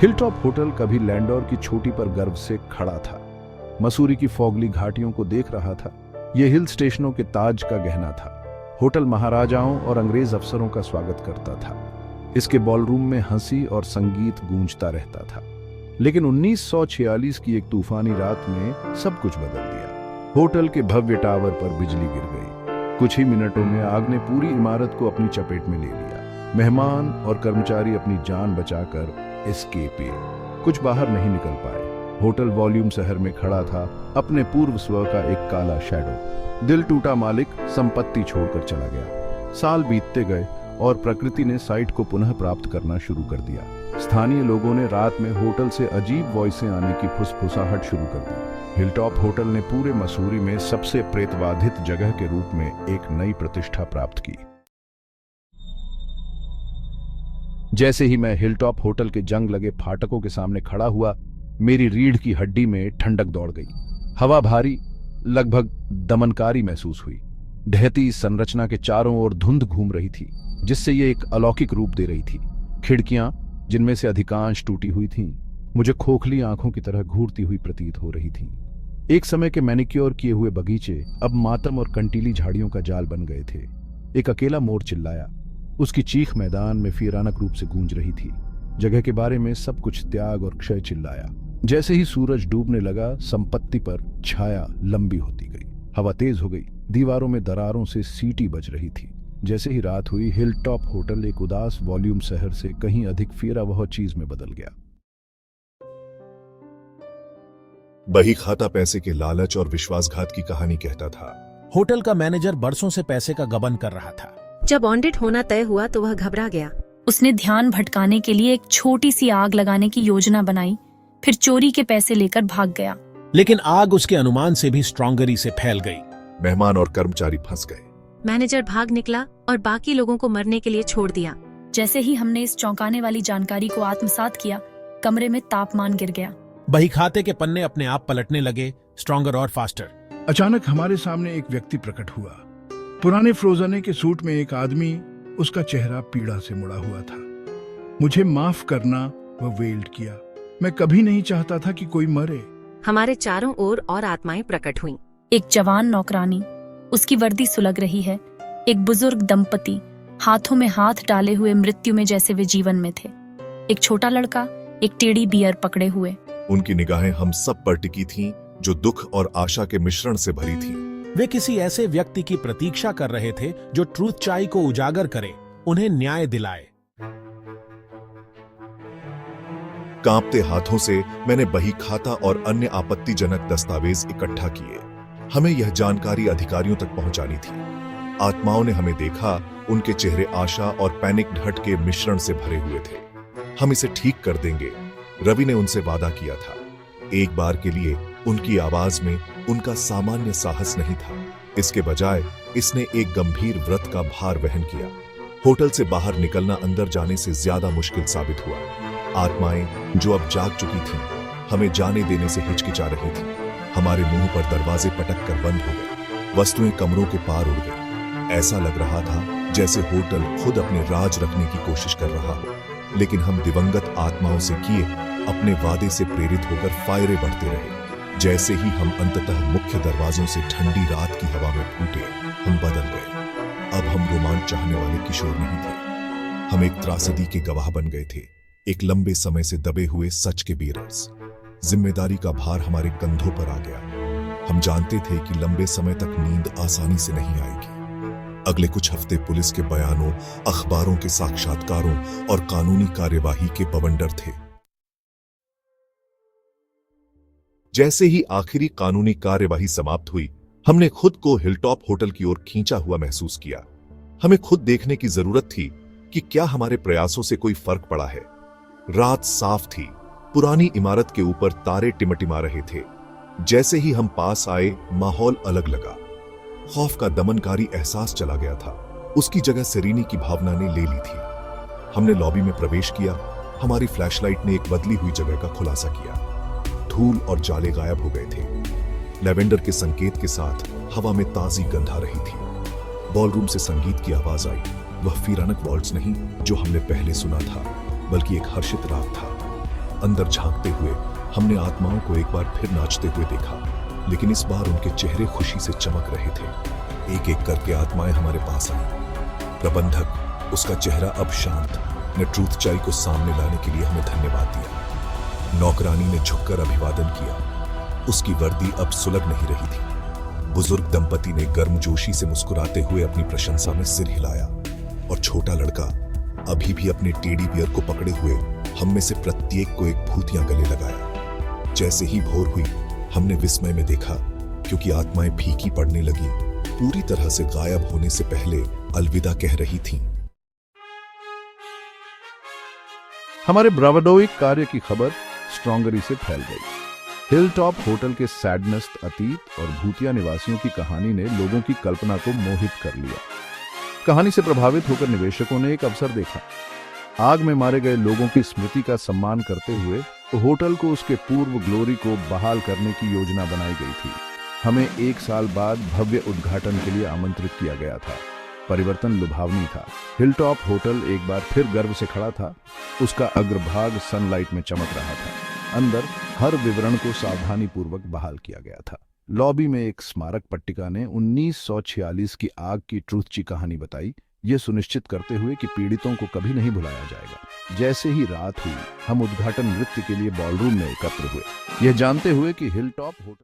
Hilltop hotel कभी लैंडोर की छोटी पर गर्व से खड़ा था। मसूरी की फॉगली घाटियों को देख रहा था। यह हिल स्टेशनों के ताज का गहना था। होटल महाराजाओं और अंग्रेज अफसरों का स्वागत करता था। इसके बॉलरूम में हंसी और संगीत गूंजता रहता था। लेकिन 1946 की एक तूफानी रात ने सब कुछ बदल दिया। होटल के भव्य टावर पर बिजली गिर गई। कुछ ही मिनटों में आग ने पूरी इमारत को अपनी चपेट में ले लिया। मेहमान और कर्मचारी अपनी जान बचाकर एस्केप किए। कुछ बाहर नहीं निकल पाए। होटल वॉल्यूम शहर में खड़ा था, अपने पूर्व स्व का एक काला शैडो। दिल टूटा मालिक संपत्ति छोड़कर चला गया। साल बीतते गए और प्रकृति ने साइट को पुनः प्राप्त करना शुरू कर दिया। स्थानीय लोगों ने रात में होटल से अजीब वॉइसें आने की फुसफुसाहट शुरू कर दी। हिलटॉप होटल ने पूरे मसूरी में सबसे प्रेतबाधित जगह के रूप में एक नई प्रतिष्ठा प्राप्त की। जैसे ही मैं हिलटॉप होटल के जंग लगे फाटकों के सामने खड़ा हुआ, मेरी रीढ़ की हड्डी में ठंडक दौड़ गई। हवा भारी, लगभग दमनकारी महसूस हुई। ढहती संरचना के चारों ओर धुंध घूम रही थी, जिससे ये एक अलौकिक रूप दे रही थी। खिड़कियां, जिनमें से अधिकांश टूटी हुई थीं, मुझे खोखली आंखों की तरह घूरती हुई प्रतीत हो रही थीं। एक समय के मैनिक्योर किए हुए बगीचे अब मातम और कंटीली झाड़ियों का जाल बन गए थे। एक अकेला मोर चिल्लाया। उसकी चीख मैदान में वीरानक रूप से गूंज रही थी। जगह के बारे में सब कुछ त्याग और क्षय चिल्लाया। जैसे ही सूरज डूबने लगा, संपत्ति पर छाया लंबी होती गई। हवा तेज हो गई। दीवारों में दरारों से सीटी बज रही थी। जैसे ही रात हुई, हिलटॉप होटल एक उदास वॉल्यूम शहर से कहीं अधिक फेरावह चीज में बदल गया। बही खाता पैसे के लालच और विश्वासघात की कहानी कहता था। होटल का मैनेजर बरसों से पैसे का गबन कर रहा था। जब ऑडिट होना तय हुआ तो वह घबरा गया। उसने ध्यान भटकाने के लिए एक छोटी सी आग लगाने की योजना बनाई, फिर चोरी के पैसे लेकर भाग गया। लेकिन आग उसके अनुमान से भी स्ट्रॉन्गरी से फैल गई। मेहमान और कर्मचारी फंस गए। मैनेजर भाग निकला और बाकी लोगों को मरने के लिए छोड़ दिया। जैसे ही हमने इस चौंकाने वाली जानकारी को आत्मसात किया, कमरे में तापमान गिर गया। बही खाते के पन्ने अपने आप पलटने लगे, स्ट्रॉन्गर और फास्टर। अचानक हमारे सामने एक व्यक्ति प्रकट हुआ। पुराने फ्रोजने के सूट में एक आदमी, उसका चेहरा पीड़ा से मुड़ा हुआ था। मुझे माफ करना, वह वेल्ड किया। मैं कभी नहीं चाहता था कि कोई मरे। हमारे चारों ओर और आत्माएं प्रकट हुईं। एक जवान नौकरानी, उसकी वर्दी सुलग रही है। एक बुजुर्ग दंपति, हाथों में हाथ डाले हुए मृत्यु में जैसे वे जीवन में थे। एक छोटा लड़का, एक टेढ़ी बियर पकड़े हुए। उनकी निगाहें हम सब पर टिकी थीं, जो दुख और आशा के मिश्रण से भरी थीं। वे किसी ऐसे व्यक्ति की प्रतीक्षा कर रहे थे जो ट्रूथ चाई को उजागर करे, उन्हें न्याय दिलाए। कांपते हाथों से मैंने बही खाता और अन्य आपत्तिजनक दस्तावेज इकट्ठा किए। हमें यह जानकारी अधिकारियों तक पहुंचानी थी। आत्माओं ने हमें देखा। उनके चेहरे आशा और पैनिक ढट के मिश्रण से भरे हुए थे। हम इसे ठीक कर देंगे, रवि ने उनसे वादा किया था। एक बार के लिए उनकी आवाज में उनका सामान्य साहस नहीं था। इसके बजाय इसने एक गंभीर व्रत का भार वहन किया। होटल से बाहर निकलना अंदर जाने से ज्यादा मुश्किल साबित हुआ। आत्माएं जो अब जाग चुकी थीं, हमें जाने देने से हिचकिचा रही थीं। हमारे मुंह पर दरवाजे पटक कर बंद हो गए। वस्तुएं कमरों के पार उड़ गई। ऐसा लग रहा था जैसे होटल खुद अपने राज रखने की कोशिश कर रहा हो। लेकिन हम दिवंगत आत्माओं से किए अपने वादे से प्रेरित होकर फायरे बढ़ते रहे। जैसे ही हम अंततः मुख्य दरवाजों से ठंडी रात की हवा में फूटे, हम बदल गए। अब हम रोमांच चाहने वाले किशोर नहीं थे। हम एक त्रासदी के गवाह बन गए थे, एक लंबे समय से दबे हुए सच के बेरर्स। जिम्मेदारी का भार हमारे कंधों पर आ गया। हम जानते थे कि लंबे समय तक नींद आसानी से नहीं आएगी। अगले कुछ हफ्ते पुलिस के बयानों, अखबारों के साक्षात्कारों और कानूनी कार्यवाही के बवंडर थे। जैसे ही आखिरी कानूनी कार्यवाही समाप्त हुई, हमने खुद को हिलटॉप होटल की ओर खींचा हुआ महसूस किया। हमें खुद देखने की जरूरत थी कि क्या हमारे प्रयासों से कोई फर्क पड़ा है। रात साफ थी। पुरानी इमारत के ऊपर तारे टिमटिमा रहे थे। जैसे ही हम पास आए, माहौल अलग लगा। खौफ का दमनकारी एहसास चला गया था। उसकी जगह सेरेनी की भावना ने ले ली थी। हमने लॉबी में प्रवेश किया। हमारी फ्लैशलाइट ने एक बदली हुई जगह का खुलासा किया। धूल और जाले गायब हो गए थे। लेवेंडर के संकेत के साथ हवा में ताजी गंध आ रही थी। बॉलरूम से संगीत की आवाज आई। वह वीरानक वॉल्ट्स नहीं जो हमने पहले सुना था, बल्कि एक हर्षित राग था। अंदर झांकते हुए हमने आत्माओं को एक बार फिर नाचते हुए देखा, लेकिन इस बार उनके चेहरे खुशी से चमक रहे थे। एक एक करके आत्माएं हमारे पास आई। प्रबंधक, उसका चेहरा अब शांत, ने ट्रूथ चाई को सामने लाने के लिए हमें धन्यवाद दिया। नौकरानी ने झुककर अभिवादन किया। उसकी वर्दी अब सुलग नहीं रही थी। बुजुर्ग दंपति ने गर्मजोशी से मुस्कुराते हुए अपनी प्रशंसा में सिर हिलाया और छोटा लड़का अभी भी अपने टेडी बियर को पकड़े हुए हम में से प्रत्येक को एक भूतिया गले लगाया। जैसे ही भोर हुई, हमने विस्मय में देखा, क्योंकि आत्माएं फीकी पड़ने लगी, पूरी तरह से गायब होने से पहले अलविदा कह रही थीं। हमारे ब्रावडोइक कार्य की खबर स्ट्रॉन्गरी से फैल गई। हिल टॉप होटल के सैडनेस अतीत और भूतिया निवासियों की कहानी ने लोगों की कल्पना को मोहित कर लिया। कहानी से प्रभावित होकर निवेशकों ने एक अवसर देखा। आग में मारे गए लोगों की स्मृति का सम्मान करते हुए होटल को उसके पूर्व ग्लोरी को बहाल करने की योजना बनाई गई थी। हमें 1 साल बाद भव्य उद्घाटन के लिए आमंत्रित किया गया था। परिवर्तन लुभावनी था। हिलटॉप होटल एक बार फिर गर्व से खड़ा था। उसका अग्रभाग सनलाइट में चमक रहा था। अंदर हर विवरण को सावधानी पूर्वक बहाल किया गया था। लॉबी में एक स्मारक पट्टिका ने 1946 की आग की ट्रूथची कहानी बताई, ये सुनिश्चित करते हुए कि पीड़ितों को कभी नहीं भुलाया जाएगा। जैसे ही रात हुई, हम उद्घाटन नृत्य के लिए बॉलरूम में एकत्र हुए, यह जानते हुए कि हिलटॉप होटल